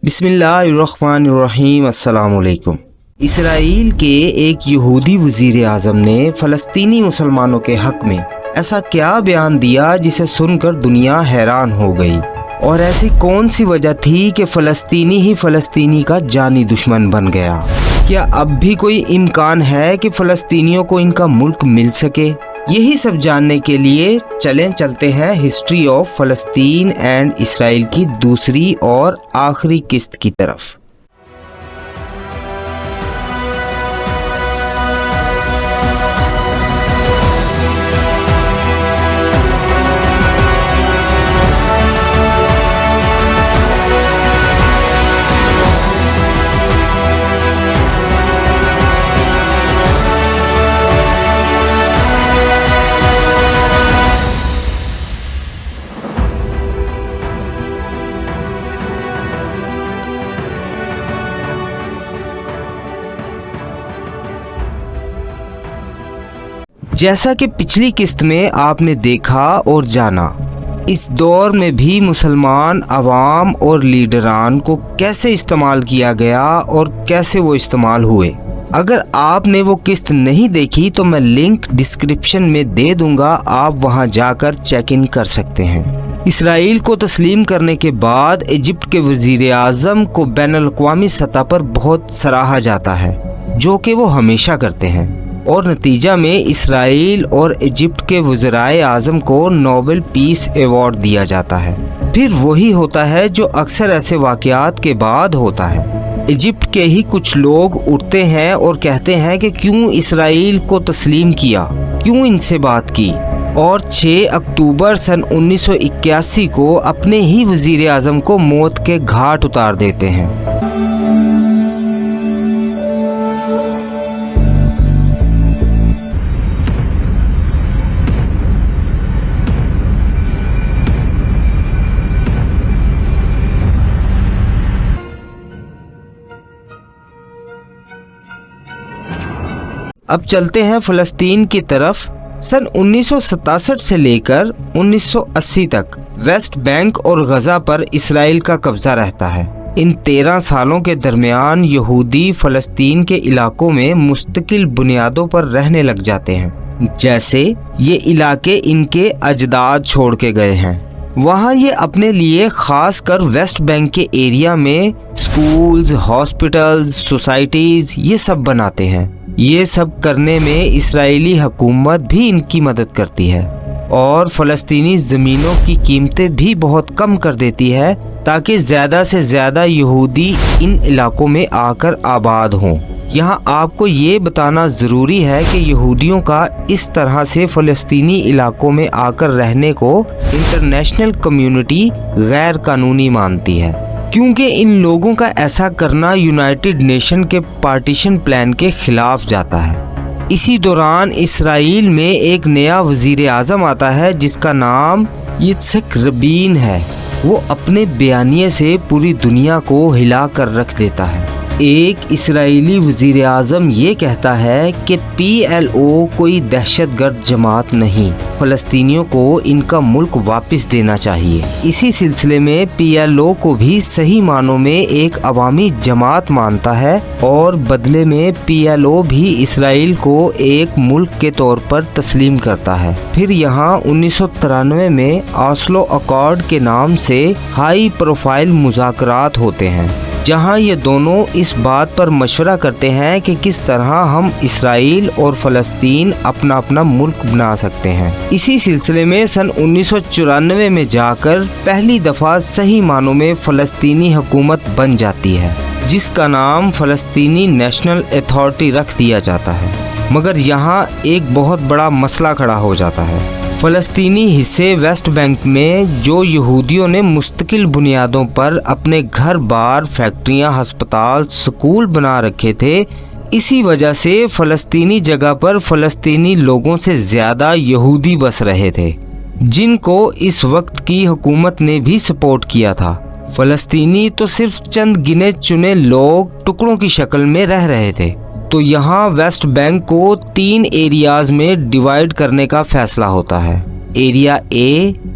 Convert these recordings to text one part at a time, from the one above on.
بسم اللہ الرحمن الرحیم۔ السلام علیکم۔ اسرائیل کے ایک یہودی وزیر اعظم نے فلسطینی مسلمانوں کے حق میں ایسا کیا بیان دیا جسے سن کر دنیا حیران ہو گئی، اور ایسی کون سی وجہ تھی کہ فلسطینی ہی فلسطینی کا جانی دشمن بن گیا؟ کیا اب بھی کوئی امکان ہے کہ فلسطینیوں کو ان کا ملک مل سکے؟ یہی سب جاننے کے لیے چلتے ہیں ہسٹری آف فلسطین اینڈ اسرائیل کی دوسری اور آخری قسط کی طرف۔ جیسا کہ پچھلی قسط میں آپ نے دیکھا اور جانا، اس دور میں بھی مسلمان عوام اور لیڈران کو کیسے استعمال کیا گیا اور کیسے وہ استعمال ہوئے۔ اگر آپ نے وہ قسط نہیں دیکھی تو میں لنک ڈسکرپشن میں دے دوں گا، آپ وہاں جا کر چیک ان کر سکتے ہیں۔ اسرائیل کو تسلیم کرنے کے بعد ایجپٹ کے وزیر اعظم کو بین الاقوامی سطح پر بہت سراہا جاتا ہے، جو کہ وہ ہمیشہ کرتے ہیں، اور نتیجہ میں اسرائیل اور ایجپٹ کے وزرائے اعظم کو نوبل پیس ایوارڈ دیا جاتا ہے۔ پھر وہی ہوتا ہے جو اکثر ایسے واقعات کے بعد ہوتا ہے۔ ایجپٹ کے ہی کچھ لوگ اٹھتے ہیں اور کہتے ہیں کہ کیوں اسرائیل کو تسلیم کیا، کیوں ان سے بات کی، اور 6 اکتوبر سن 1981 کو اپنے ہی وزیر اعظم کو موت کے گھاٹ اتار دیتے ہیں۔ اب چلتے ہیں فلسطین کی طرف۔ سن 1967 سے لے کر 1980 تک ویسٹ بینک اور غزہ پر اسرائیل کا قبضہ رہتا ہے۔ ان 13 سالوں کے درمیان یہودی فلسطین کے علاقوں میں مستقل بنیادوں پر رہنے لگ جاتے ہیں، جیسے یہ علاقے ان کے اجداد چھوڑ کے گئے ہیں۔ وہاں یہ اپنے لیے خاص کر ویسٹ بینک کے ایریا میں سکولز، ہاسپٹلز، سوسائٹیز یہ سب بناتے ہیں۔ یہ سب کرنے میں اسرائیلی حکومت بھی ان کی مدد کرتی ہے، اور فلسطینی زمینوں کی قیمتیں بھی بہت کم کر دیتی ہے تاکہ زیادہ سے زیادہ یہودی ان علاقوں میں آ کر آباد ہوں۔ یہاں آپ کو یہ بتانا ضروری ہے کہ یہودیوں کا اس طرح سے فلسطینی علاقوں میں آ کر رہنے کو انٹرنیشنل کمیونٹی غیر قانونی مانتی ہے، کیونکہ ان لوگوں کا ایسا کرنا یونائٹڈ نیشن کے پارٹیشن پلان کے خلاف جاتا ہے۔ اسی دوران اسرائیل میں ایک نیا وزیر اعظم آتا ہے جس کا نام یtzhak ربین ہے۔ وہ اپنے بیانیے سے پوری دنیا کو ہلا کر رکھ دیتا ہے۔ ایک اسرائیلی وزیر اعظم یہ کہتا ہے کہ PLO کوئی دہشت گرد جماعت نہیں، فلسطینیوں کو ان کا ملک واپس دینا چاہیے۔ اسی سلسلے میں PLO کو بھی صحیح معنوں میں ایک عوامی جماعت مانتا ہے، اور بدلے میں PLO بھی اسرائیل کو ایک ملک کے طور پر تسلیم کرتا ہے۔ پھر یہاں 1993 میں آسلو اکارڈ کے نام سے ہائی پروفائل مذاکرات ہوتے ہیں، جہاں یہ دونوں اس بات پر مشورہ کرتے ہیں کہ کس طرح ہم اسرائیل اور فلسطین اپنا اپنا ملک بنا سکتے ہیں۔ اسی سلسلے میں سن 1994 میں جا کر پہلی دفعہ صحیح معنوں میں فلسطینی حکومت بن جاتی ہے، جس کا نام فلسطینی نیشنل اتھارٹی رکھ دیا جاتا ہے۔ مگر یہاں ایک بہت بڑا مسئلہ کھڑا ہو جاتا ہے۔ فلسطینی حصے ویسٹ بینک میں جو یہودیوں نے مستقل بنیادوں پر اپنے گھر بار، فیکٹریاں، ہسپتال، سکول بنا رکھے تھے، اسی وجہ سے فلسطینی جگہ پر فلسطینی لوگوں سے زیادہ یہودی بس رہے تھے، جن کو اس وقت کی حکومت نے بھی سپورٹ کیا تھا۔ فلسطینی تو صرف چند گنے چنے لوگ ٹکڑوں کی شکل میں رہ رہے تھے۔ تو یہاں ویسٹ بینک کو 3 ایریاز میں ڈیوائیڈ کرنے کا فیصلہ ہوتا ہے، ایریا A،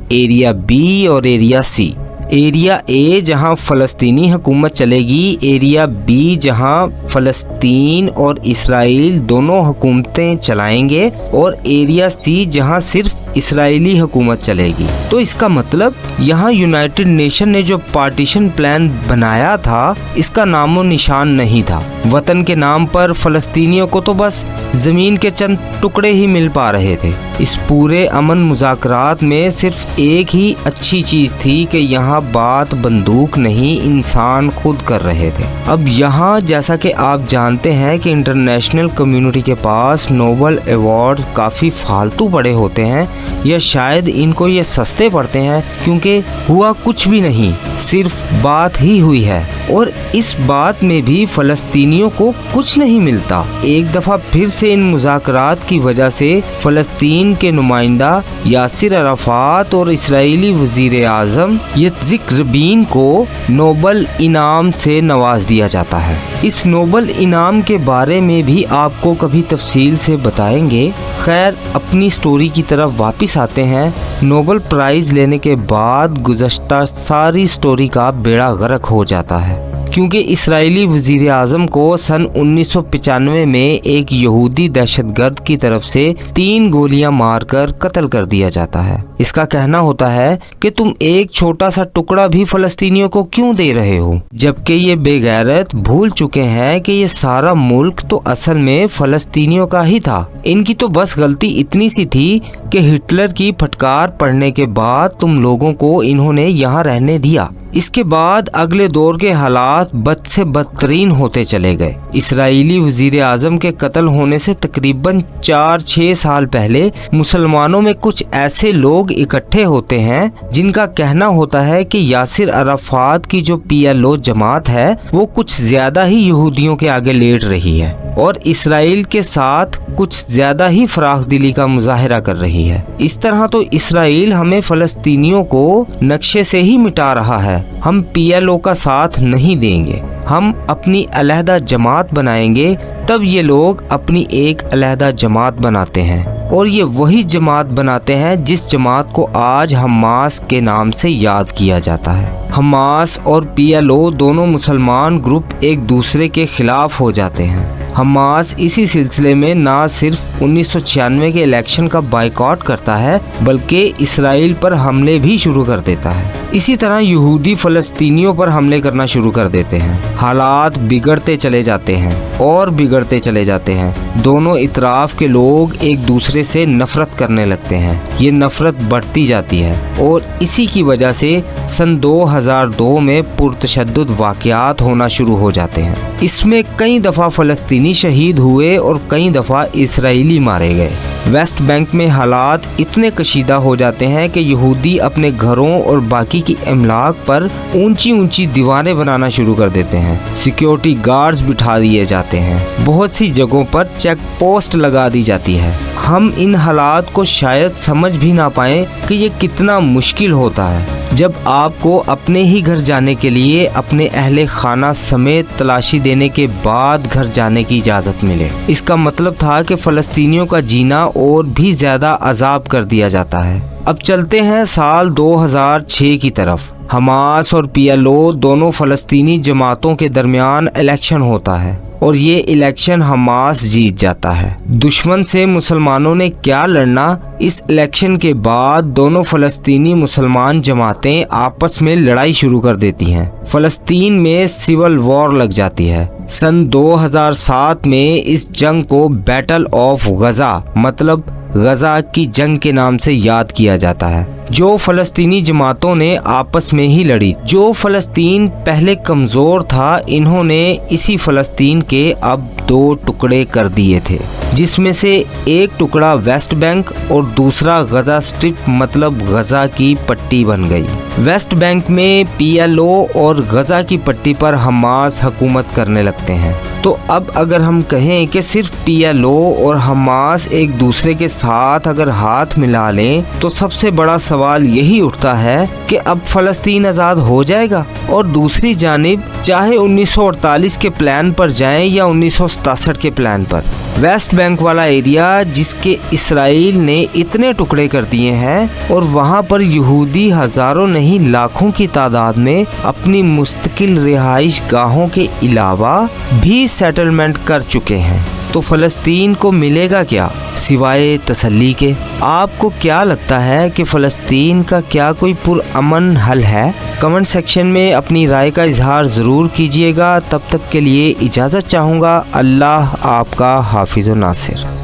ایریا B اور ایریا C۔ एरिया ए जहां फ़लस्तीनी हुकूमत चलेगी, एरिया बी जहां फ़लस्तीन और इसराइल दोनों हुकूमतें चलाएंगे, और एरिया सी जहां सिर्फ इसराइली हुकूमत चलेगी। तो इसका मतलब यहाँ यूनाइटेड नेशन ने जो पार्टीशन प्लान बनाया था, इसका नामो निशान नहीं था। वतन के नाम पर फ़लस्तीनियों को तो बस ज़मीन के चंद टुकड़े ही मिल पा रहे थे। इस पूरे अमन मुज़ाकरात में सिर्फ एक ही अच्छी चीज़ थी कि यहाँ बात बंदूक नहीं, इंसान खुद कर रहे थे। अब यहाँ जैसा कि आप जानते हैं कि इंटरनेशनल कम्युनिटी के पास नोबल अवार्ड काफ़ी फालतू पड़े होते हैं, या शायद इनको ये सस्ते पड़ते हैं, क्योंकि हुआ कुछ भी नहीं, सिर्फ बात ही हुई है। और इस बात में भी फ़लस्तीनियों को कुछ नहीं मिलता। एक दफ़ा फिर से इन मुज़ाकरात की वजह से फ़लस्तीन के नुमाइंदा यासिर अराफात और इसराइली वज़ीर आज़म यित्ज़हाक रबीन को नोबल इनाम से नवाज दिया जाता है। इस नोबल इनाम के बारे में भी आपको कभी तफसील से बताएंगे। खैर, अपनी स्टोरी की तरफ वापस आते हैं। नोबल प्राइज़ लेने के बाद गुज़श्ता सारी स्टोरी का बेड़ा गर्क हो जाता है, क्योंकि इसराइली वज़ीर आज़म को सन 1995 में एक यहूदी दहशतगर्द की तरफ से 3 गोलियां मारकर कत्ल कर दिया जाता है। इसका कहना होता है कि तुम एक छोटा सा टुकड़ा भी फ़लस्तीनियों को क्यों दे रहे हो, जबकि ये बेगैरत भूल चुके हैं कि ये सारा मुल्क तो असल में फ़लस्तीनियों का ही था। इनकी तो बस गलती इतनी सी थी कि हिटलर की फटकार पड़ने के बाद तुम लोगों को इन्होंने यहाँ रहने दिया। इसके बाद अगले दौर के हालात बद से बदतरीन होते चले गए। इसराइली वज़ीर आज़म के कत्ल होने से तकरीबन 4-6 साल पहले मुसलमानों में कुछ ऐसे लोग इकट्ठे होते हैं जिनका कहना होता है कि यासिर अराफात की जो PLO जमात है वो कुछ ज्यादा ही यहूदियों के आगे लेट रही है और इसराइल के साथ कुछ ज्यादा ही फराख दिली का मुजाहिरा कर रही है। इस तरह तो इसराइल हमें फ़लस्तीनियों को नक्शे से ही मिटा रहा है। हम PLO का साथ नहीं देंगे, हम अपनी अलहदा जमात बनाएंगे, तब ये लोग अपनी एक अलहदा जमात बनाते हैं और ये वही जमात बनाते हैं जिस जमात को आज हमास के नाम से याद किया जाता है। हमास और PLO दोनों मुसलमान ग्रुप एक दूसरे के खिलाफ हो जाते हैं। हमास इसी सिलसिले में ना सिर्फ 1996 के इलेक्शन का बाइकॉट करता है बल्कि इसराइल पर हमले भी शुरू कर देता है। इसी तरह यहूदी फ़लस्तीनियों पर हमले करना शुरू कर देते हैं। हालात बिगड़ते चले जाते हैं और बिगड़ते चले जाते हैं। दोनों इतराफ के लोग एक दूसरे से नफरत करने लगते हैं। ये नफरत बढ़ती जाती है और इसी की वजह से सन 2002 में पुरतशद्दुद वाक़यात होना शुरू हो जाते हैं। इसमें कई दफ़ा फ़लस्तीनी शहीद हुए और कई दफ़ा इसराइली मारे गए। वेस्ट बैंक में हालात इतने कशीदा हो जाते हैं कि यहूदी अपने घरों और बाकी की इमलाक पर ऊंची ऊंची दीवारें बनाना शुरू कर देते हैं। सिक्योरिटी गार्ड्स बिठा दिए जाते हैं। बहुत सी जगहों पर चेक पोस्ट लगा दी जाती है। हम इन हालात को शायद समझ भी ना पाएं कि ये कितना मुश्किल होता है जब आपको अपने ही घर जाने के लिए अपने अहले खाना समेत तलाशी देने के बाद घर जाने की इजाज़त मिले। इसका मतलब था कि फ़लस्तीनियों का जीना और भी ज़्यादा अजाब कर दिया जाता है। अब चलते हैं साल 2006 की तरफ। हमास और PLO दोनों फ़लस्तीनी जमातों के दरमियान इलेक्शन होता है और ये इलेक्शन हमास जीत जाता है। दुश्मन से मुसलमानों ने क्या लड़ना, इस इलेक्शन के बाद दोनों फ़लस्तीनी मुसलमान जमातें आपस में लड़ाई शुरू कर देती हैं। फ़लस्तीन में सिविल वॉर लग जाती है। सन 2007 में इस जंग को बैटल ऑफ गजा मतलब गजा की जंग के नाम से याद किया जाता है, जो फ़लस्तीनी जमातों ने आपस में ही लड़ी। जो फ़लस्तीन पहले कमज़ोर था, इन्होंने इसी फ़लस्तीन के अब 2 टुकड़े कर दिए थे, जिसमें से एक टुकड़ा वेस्ट बैंक और दूसरा गजा स्ट्रिप मतलब गजा की पट्टी बन गई। वेस्ट बैंक में PLO और गजा की पट्टी पर हमास हुकूमत करने लगते हैं। तो अब अगर हम कहें कि सिर्फ PLO और हमास एक दूसरे के साथ अगर हाथ मिला लें तो सबसे बड़ा सवाल यही उठता है कि अब फ़लस्तीन आज़ाद हो जाएगा। और दूसरी जानिब चाहे 1948 के प्लान पर जाएं या 1967 के प्लान पर, वेस्ट बैंक वाला एरिया जिसके इसराइल ने इतने टुकड़े कर दिए हैं और वहाँ पर यहूदी हजारों नहीं लाखों की तादाद में अपनी मुस्तकिल रिहाइश गाहों के अलावा भी सेटलमेंट कर चुके हैं। तो फ़लस्तीन को मिलेगा क्या सिवाय तसल्ली के? आपको क्या लगता है कि फ़लस्तीन का क्या कोई पुरअमन हल है? कमेंट सेक्शन में अपनी राय का इजहार ज़रूर कीजिएगा। तब तक के लिए इजाज़त चाहूँगा। अल्लाह आपका हाफिज़ व नासिर।